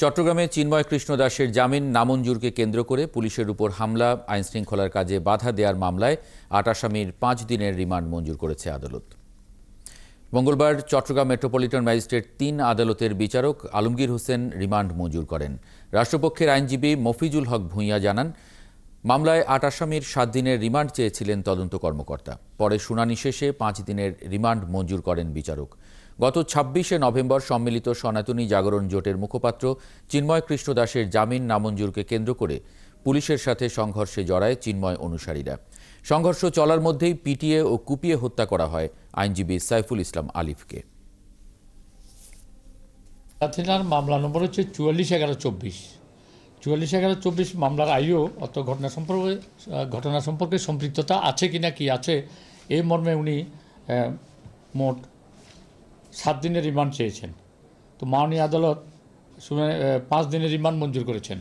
চট্টগ্রামে চিন্ময় কৃষ্ণ দাসের জামিন নামঞ্জুরকে কেন্দ্র করে পুলিশের উপর হামলা, আইনশৃঙ্খলার কাজে বাধা দেওয়ার মামলায় ৮ আসামির ৫ দিনের রিমান্ড মঞ্জুর করেছে আদালত। মঙ্গলবার চট্টগ্রাম মেট্রোপলিটন ম্যাজিস্ট্রেট ৩ আদালতের বিচারক আলমগীর হোসেন রিমান্ড মঞ্জুর করেন। রাষ্ট্রপক্ষের আইনজীবী মফিজুল হক ভূঁইয়া জানান, মামলায় ৮ আসামির ৭ দিনের রিমান্ড চেয়েছিলেন তদন্ত কর্মকর্তা। পরে শুনানি শেষে ৫ দিনের রিমান্ড মঞ্জুর করেন বিচারক। গত ২৬শে নভেম্বর সম্মিলিত সনাতনী জাগরণ জোটের মুখপাত্র চিন্ময় কৃষ্ণ দাসের জামিন নামঞ্জুরকে কেন্দ্র করে পুলিশের সাথে সংঘর্ষে জড়ায় চিন্ময় অনুসারীরা। সংঘর্ষ চলার মধ্যেই পিটিয়ে ও কুপিয়ে হত্যা করা হয় আইনজীবী সাইফুল ইসলাম আলিফকে। মামলা নম্বর হচ্ছে ৪৪/11/২৪ মামলার আইও অত ঘটনা সম্পর্কে সম্পৃক্ততা আছে কিনা কি আছে এই মর্মে উনি মোট ৭ দিনের রিমান্ড চেয়েছেন। তো মাননীয় আদালত ৫ দিনের রিমান্ড মঞ্জুর করেছেন।